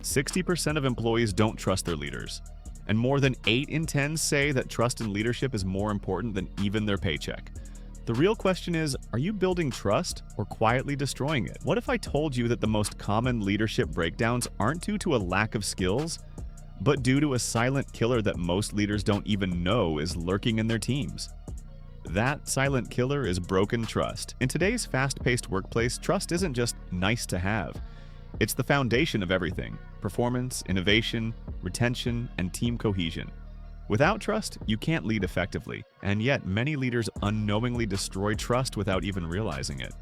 60% of employees don't trust their leaders. And more than 8 in 10 say that trust in leadership is more important than even their paycheck. The real question is, are you building trust or quietly destroying it? What if I told you that the most common leadership breakdowns aren't due to a lack of skills, but due to a silent killer that most leaders don't even know is lurking in their teams? That silent killer is broken trust. In today's fast-paced workplace, trust isn't just nice to have. It's the foundation of everything: performance, innovation, retention, and team cohesion. Without trust, you can't lead effectively, and yet many leaders unknowingly destroy trust without even realizing it.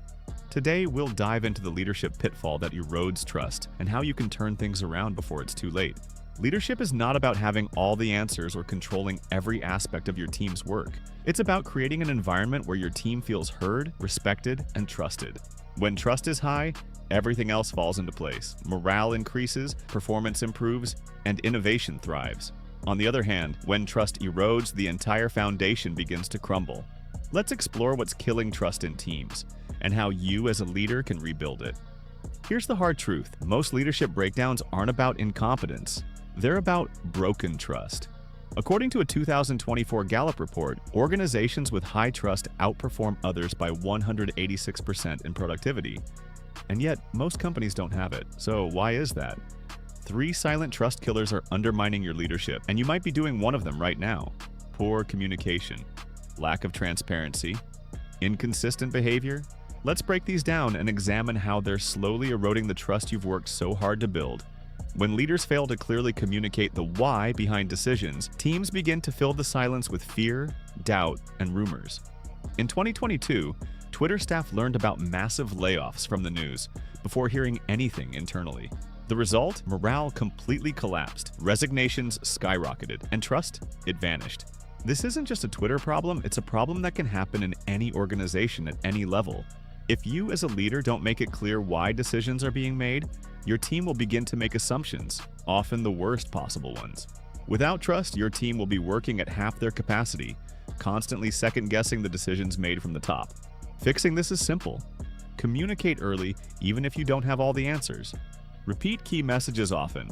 Today, we'll dive into the leadership pitfall that erodes trust and how you can turn things around before it's too late. Leadership is not about having all the answers or controlling every aspect of your team's work. It's about creating an environment where your team feels heard, respected, and trusted. When trust is high, everything else falls into place. Morale increases, performance improves, and innovation thrives. On the other hand, when trust erodes, the entire foundation begins to crumble. Let's explore what's killing trust in teams and how you as a leader can rebuild it. Here's the hard truth: most leadership breakdowns aren't about incompetence. They're about broken trust. According to a 2024 Gallup report, organizations with high trust outperform others by 186% in productivity. And yet, most companies don't have it. So why is that? 3 silent trust killers are undermining your leadership, and you might be doing one of them right now. Poor communication, lack of transparency, inconsistent behavior. Let's break these down and examine how they're slowly eroding the trust you've worked so hard to build. When leaders fail to clearly communicate the why behind decisions, teams begin to fill the silence with fear, doubt, and rumors. In 2022, Twitter staff learned about massive layoffs from the news before hearing anything internally. The result? Morale completely collapsed, resignations skyrocketed, and trust? It vanished. This isn't just a Twitter problem, it's a problem that can happen in any organization at any level. If you as a leader don't make it clear why decisions are being made, your team will begin to make assumptions, often the worst possible ones. Without trust, your team will be working at half their capacity, constantly second-guessing the decisions made from the top. Fixing this is simple. Communicate early, even if you don't have all the answers. Repeat key messages often.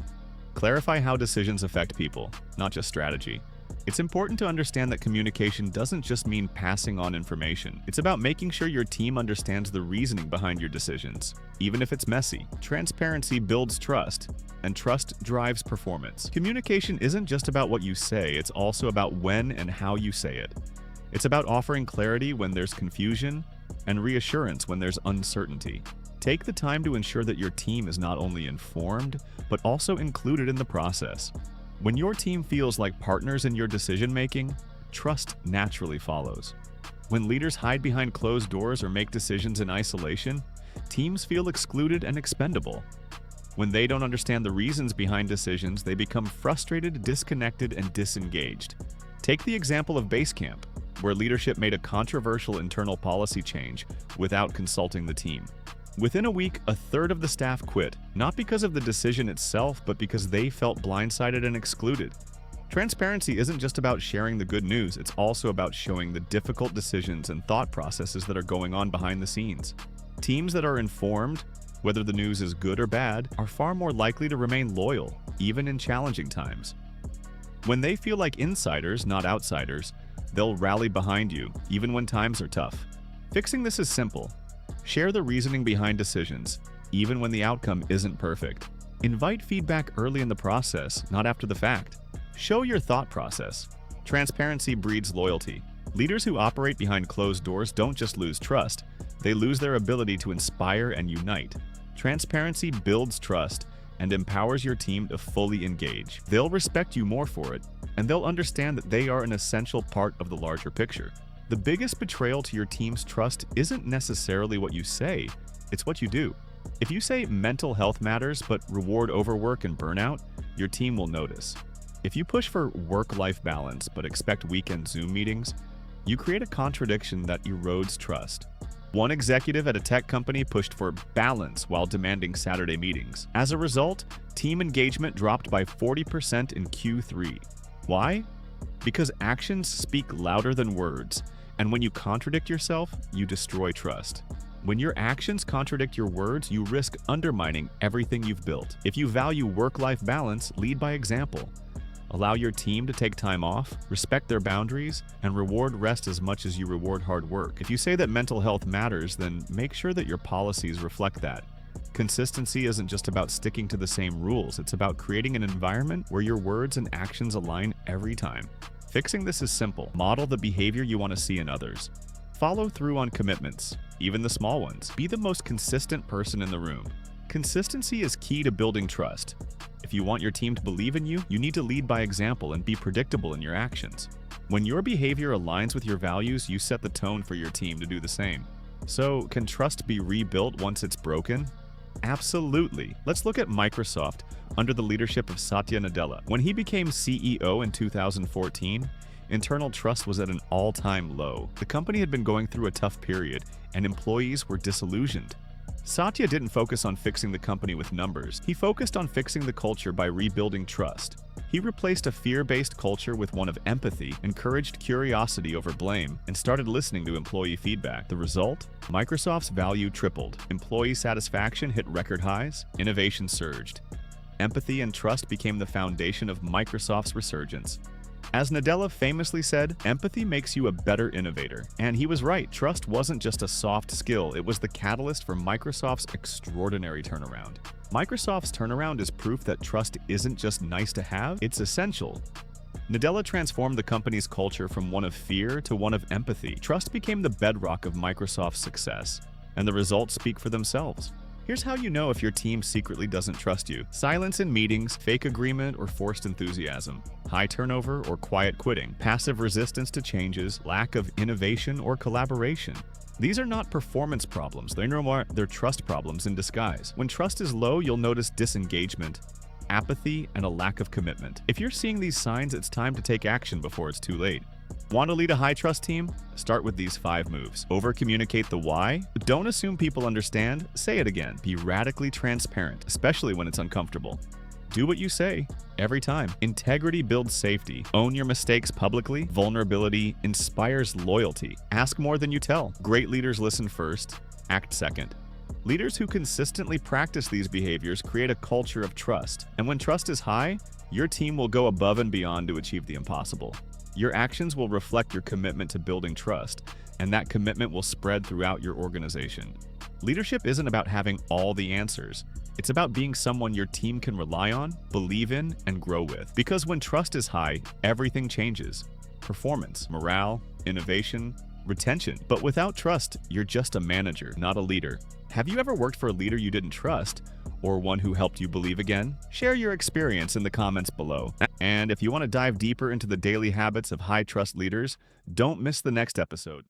Clarify how decisions affect people, not just strategy. It's important to understand that communication doesn't just mean passing on information. It's about making sure your team understands the reasoning behind your decisions, even if it's messy. Transparency builds trust, and trust drives performance. Communication isn't just about what you say, it's also about when and how you say it. It's about offering clarity when there's confusion and reassurance when there's uncertainty. Take the time to ensure that your team is not only informed, but also included in the process. When your team feels like partners in your decision-making, trust naturally follows. When leaders hide behind closed doors or make decisions in isolation, teams feel excluded and expendable. When they don't understand the reasons behind decisions, they become frustrated, disconnected, and disengaged. Take the example of Basecamp, where leadership made a controversial internal policy change without consulting the team. Within a week, a third of the staff quit, not because of the decision itself, but because they felt blindsided and excluded. Transparency isn't just about sharing the good news, it's also about showing the difficult decisions and thought processes that are going on behind the scenes. Teams that are informed, whether the news is good or bad, are far more likely to remain loyal, even in challenging times. When they feel like insiders, not outsiders, they'll rally behind you, even when times are tough. Fixing this is simple. Share the reasoning behind decisions, even when the outcome isn't perfect. Invite feedback early in the process, not after the fact. Show your thought process. Transparency breeds loyalty. Leaders who operate behind closed doors don't just lose trust, they lose their ability to inspire and unite. Transparency builds trust and empowers your team to fully engage. They'll respect you more for it, and they'll understand that they are an essential part of the larger picture. The biggest betrayal to your team's trust isn't necessarily what you say, it's what you do. If you say mental health matters but reward overwork and burnout, your team will notice. If you push for work-life balance but expect weekend Zoom meetings, you create a contradiction that erodes trust. One executive at a tech company pushed for balance while demanding Saturday meetings. As a result, team engagement dropped by 40% in Q3. Why? Because actions speak louder than words, and when you contradict yourself, you destroy trust. When your actions contradict your words, you risk undermining everything you've built. If you value work-life balance, lead by example. Allow your team to take time off, respect their boundaries, and reward rest as much as you reward hard work. If you say that mental health matters, then make sure that your policies reflect that. Consistency isn't just about sticking to the same rules, it's about creating an environment where your words and actions align every time. Fixing this is simple. Model the behavior you want to see in others. Follow through on commitments, even the small ones. Be the most consistent person in the room. Consistency is key to building trust. If you want your team to believe in you, you need to lead by example and be predictable in your actions. When your behavior aligns with your values, you set the tone for your team to do the same. So, can trust be rebuilt once it's broken? Absolutely. Let's look at Microsoft under the leadership of Satya Nadella. When he became CEO in 2014, internal trust was at an all-time low. The company had been going through a tough period, and employees were disillusioned. Satya didn't focus on fixing the company with numbers. He focused on fixing the culture by rebuilding trust. He replaced a fear-based culture with one of empathy, encouraged curiosity over blame, and started listening to employee feedback. The result? Microsoft's value tripled. Employee satisfaction hit record highs. Innovation surged. Empathy and trust became the foundation of Microsoft's resurgence. As Nadella famously said, empathy makes you a better innovator. And he was right. Trust wasn't just a soft skill, it was the catalyst for Microsoft's extraordinary turnaround. Microsoft's turnaround is proof that trust isn't just nice to have, it's essential. Nadella transformed the company's culture from one of fear to one of empathy. Trust became the bedrock of Microsoft's success, and the results speak for themselves. Here's how you know if your team secretly doesn't trust you. Silence in meetings, fake agreement or forced enthusiasm, high turnover or quiet quitting, passive resistance to changes, lack of innovation or collaboration. These are not performance problems, they're trust problems in disguise. When trust is low, you'll notice disengagement, apathy, and a lack of commitment. If you're seeing these signs, it's time to take action before it's too late. Want to lead a high-trust team? Start with these 5 moves. Over-communicate the why. Don't assume people understand. Say it again. Be radically transparent, especially when it's uncomfortable. Do what you say, every time. Integrity builds safety. Own your mistakes publicly. Vulnerability inspires loyalty. Ask more than you tell. Great leaders listen first, act second. Leaders who consistently practice these behaviors create a culture of trust. And when trust is high, your team will go above and beyond to achieve the impossible. Your actions will reflect your commitment to building trust, and that commitment will spread throughout your organization. Leadership isn't about having all the answers. It's about being someone your team can rely on, believe in, and grow with. Because when trust is high, everything changes. Performance, morale, innovation, retention. But without trust, you're just a manager, not a leader. Have you ever worked for a leader you didn't trust, or one who helped you believe again? Share your experience in the comments below. And if you want to dive deeper into the daily habits of high-trust leaders, don't miss the next episode.